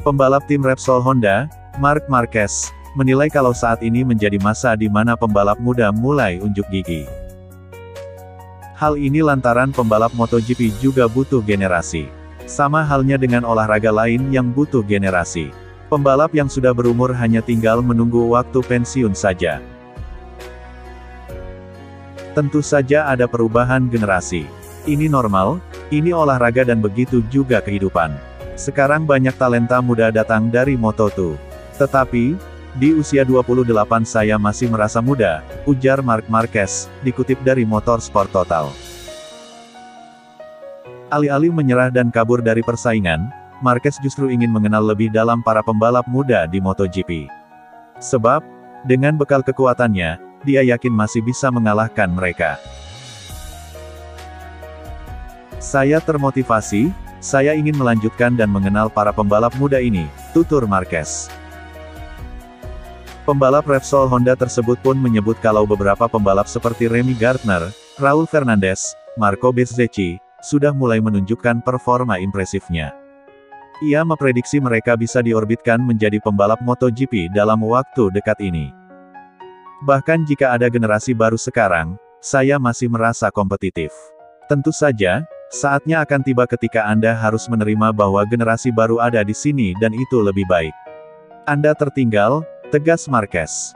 Pembalap tim Repsol Honda, Marc Marquez, menilai kalau saat ini menjadi masa di mana pembalap muda mulai unjuk gigi. Hal ini lantaran pembalap MotoGP juga butuh generasi. Sama halnya dengan olahraga lain yang butuh generasi. Pembalap yang sudah berumur hanya tinggal menunggu waktu pensiun saja. Tentu saja ada perubahan generasi. Ini normal, ini olahraga dan begitu juga kehidupan. Sekarang banyak talenta muda datang dari Moto2. Tetapi, di usia 28 saya masih merasa muda, ujar Marc Marquez, dikutip dari Motorsport Total. Alih-alih menyerah dan kabur dari persaingan, Marquez justru ingin mengenal lebih dalam para pembalap muda di MotoGP. Sebab, dengan bekal kekuatannya, dia yakin masih bisa mengalahkan mereka. Saya termotivasi, saya ingin melanjutkan dan mengenal para pembalap muda ini, tutur Marquez. Pembalap Repsol Honda tersebut pun menyebut kalau beberapa pembalap seperti Remy Gardner, Raul Fernandez, Marco Bezzecchi, sudah mulai menunjukkan performa impresifnya. Ia memprediksi mereka bisa diorbitkan menjadi pembalap MotoGP dalam waktu dekat ini. Bahkan jika ada generasi baru sekarang, saya masih merasa kompetitif. Tentu saja, saatnya akan tiba ketika Anda harus menerima bahwa generasi baru ada di sini dan itu lebih baik. Anda tertinggal, tegas Marquez.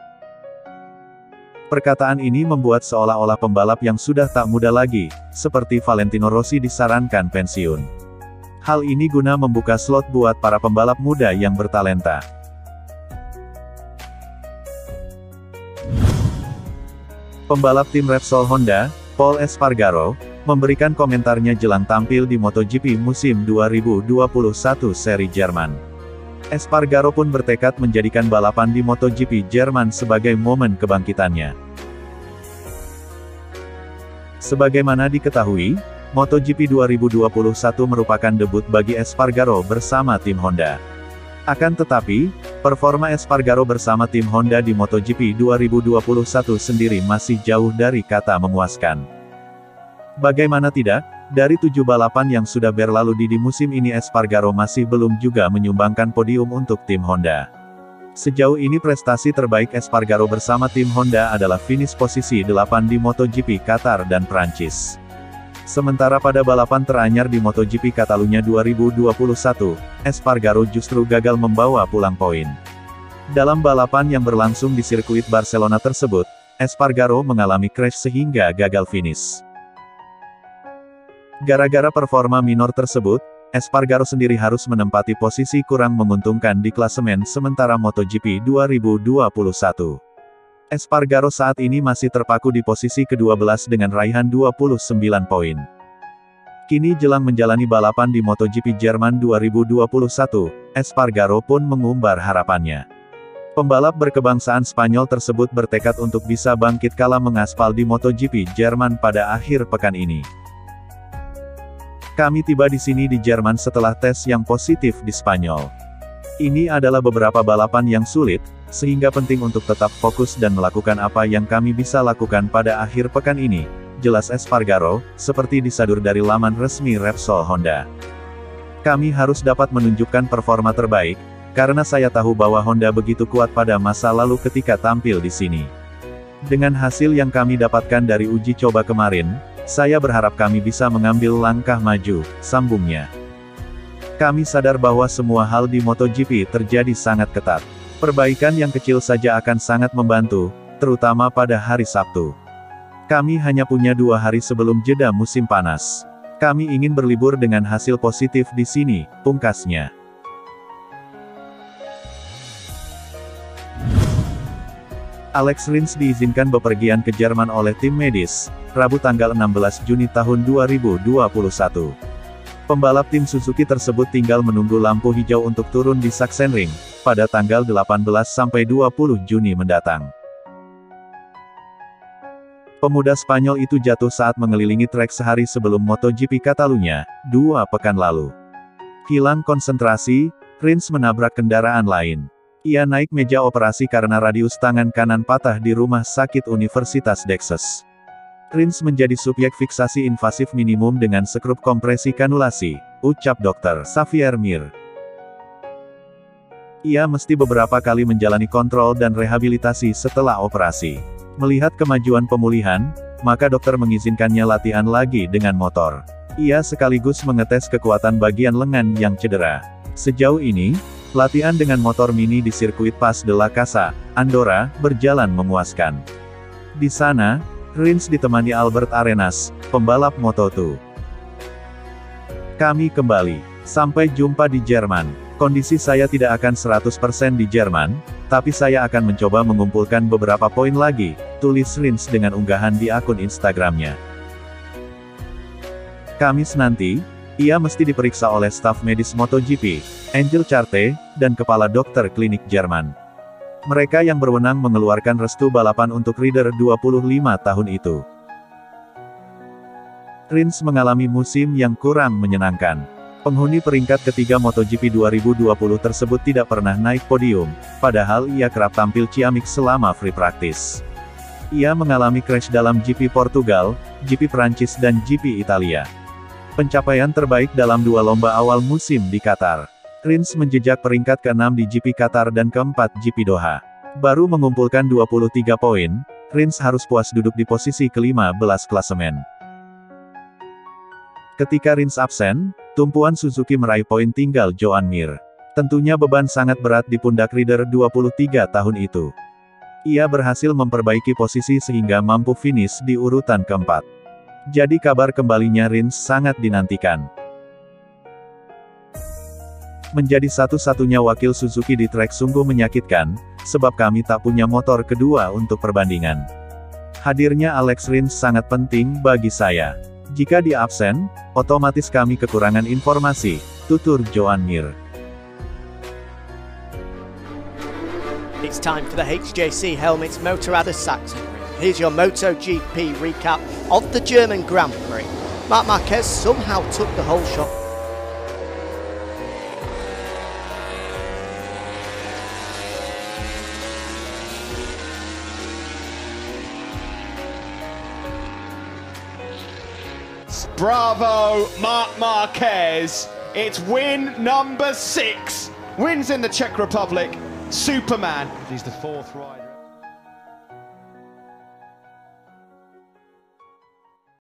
Perkataan ini membuat seolah-olah pembalap yang sudah tak muda lagi, seperti Valentino Rossi disarankan pensiun. Hal ini guna membuka slot buat para pembalap muda yang bertalenta. Pembalap tim Repsol Honda, Pol Espargaro, memberikan komentarnya jelang tampil di MotoGP musim 2021 seri Jerman. Espargaro pun bertekad menjadikan balapan di MotoGP Jerman sebagai momen kebangkitannya. Sebagaimana diketahui, MotoGP 2021 merupakan debut bagi Espargaro bersama tim Honda. Akan tetapi, performa Espargaro bersama tim Honda di MotoGP 2021 sendiri masih jauh dari kata memuaskan. Bagaimana tidak? Dari 7 balapan yang sudah berlalu di musim ini Espargaro masih belum juga menyumbangkan podium untuk tim Honda. Sejauh ini prestasi terbaik Espargaro bersama tim Honda adalah finish posisi 8 di MotoGP Qatar dan Prancis. Sementara pada balapan teranyar di MotoGP Catalunya 2021, Espargaro justru gagal membawa pulang poin. Dalam balapan yang berlangsung di sirkuit Barcelona tersebut, Espargaro mengalami crash sehingga gagal finish. Gara-gara performa minor tersebut, Espargaro sendiri harus menempati posisi kurang menguntungkan di klasemen sementara MotoGP 2021. Espargaro saat ini masih terpaku di posisi ke-12 dengan raihan 29 poin. Kini jelang menjalani balapan di MotoGP Jerman 2021, Espargaro pun mengumbar harapannya. Pembalap berkebangsaan Spanyol tersebut bertekad untuk bisa bangkit kala mengaspal di MotoGP Jerman pada akhir pekan ini. Kami tiba di sini di Jerman setelah tes yang positif di Spanyol. Ini adalah beberapa balapan yang sulit, sehingga penting untuk tetap fokus dan melakukan apa yang kami bisa lakukan pada akhir pekan ini, jelas Espargaro, seperti disadur dari laman resmi Repsol Honda. Kami harus dapat menunjukkan performa terbaik, karena saya tahu bahwa Honda begitu kuat pada masa lalu ketika tampil di sini. Dengan hasil yang kami dapatkan dari uji coba kemarin, saya berharap kami bisa mengambil langkah maju, sambungnya. Kami sadar bahwa semua hal di MotoGP terjadi sangat ketat. Perbaikan yang kecil saja akan sangat membantu, terutama pada hari Sabtu. Kami hanya punya 2 hari sebelum jeda musim panas. Kami ingin berlibur dengan hasil positif di sini, pungkasnya. Alex Rins diizinkan bepergian ke Jerman oleh tim medis, Rabu tanggal 16 Juni tahun 2021. Pembalap tim Suzuki tersebut tinggal menunggu lampu hijau untuk turun di Sachsenring, pada tanggal 18-20 Juni mendatang. Pemuda Spanyol itu jatuh saat mengelilingi trek sehari sebelum MotoGP Catalunya, 2 pekan lalu. Hilang konsentrasi, Rins menabrak kendaraan lain. Ia naik meja operasi karena radius tangan kanan patah di rumah sakit Universitas Texas. Rins menjadi subjek fiksasi invasif minimum dengan skrup kompresi kanulasi, ucap Dr. Xavier Mir. Ia mesti beberapa kali menjalani kontrol dan rehabilitasi setelah operasi. Melihat kemajuan pemulihan, maka dokter mengizinkannya latihan lagi dengan motor. Ia sekaligus mengetes kekuatan bagian lengan yang cedera. Sejauh ini, latihan dengan motor mini di sirkuit Pas de la Casa, Andorra, berjalan memuaskan. Di sana, Rins ditemani Albert Arenas, pembalap Moto2. Kami kembali. Sampai jumpa di Jerman. Kondisi saya tidak akan 100% di Jerman, tapi saya akan mencoba mengumpulkan beberapa poin lagi, tulis Rins dengan unggahan di akun Instagramnya. Kamis nanti, ia mesti diperiksa oleh staf medis MotoGP, Angel Charte, dan kepala dokter klinik Jerman. Mereka yang berwenang mengeluarkan restu balapan untuk rider 25 tahun itu. Rins mengalami musim yang kurang menyenangkan. Penghuni peringkat ketiga MotoGP 2020 tersebut tidak pernah naik podium, padahal ia kerap tampil ciamik selama free practice. Ia mengalami crash dalam GP Portugal, GP Prancis dan GP Italia. Pencapaian terbaik dalam dua lomba awal musim di Qatar. Rins menjejak peringkat ke-6 di GP Qatar dan ke-4 GP Doha. Baru mengumpulkan 23 poin, Rins harus puas duduk di posisi ke-15 klasemen. Ketika Rins absen, tumpuan Suzuki meraih poin tinggal Joan Mir. Tentunya beban sangat berat di pundak rider 23 tahun itu. Ia berhasil memperbaiki posisi sehingga mampu finish di urutan ke-4. Jadi kabar kembalinya Rins sangat dinantikan. Menjadi satu-satunya wakil Suzuki di trek sungguh menyakitkan, sebab kami tak punya motor kedua untuk perbandingan. Hadirnya Alex Rins sangat penting bagi saya. Jika dia absen, otomatis kami kekurangan informasi, tutur Joan Mir. It's time for the HJC Helmets Motorrad Sachsen. Here's your MotoGP recap of the German Grand Prix. Marc Marquez somehow took the whole shot. Bravo, Marc Marquez. It's win number 6. Wins in the Czech Republic. Superman. He's the 4th rider.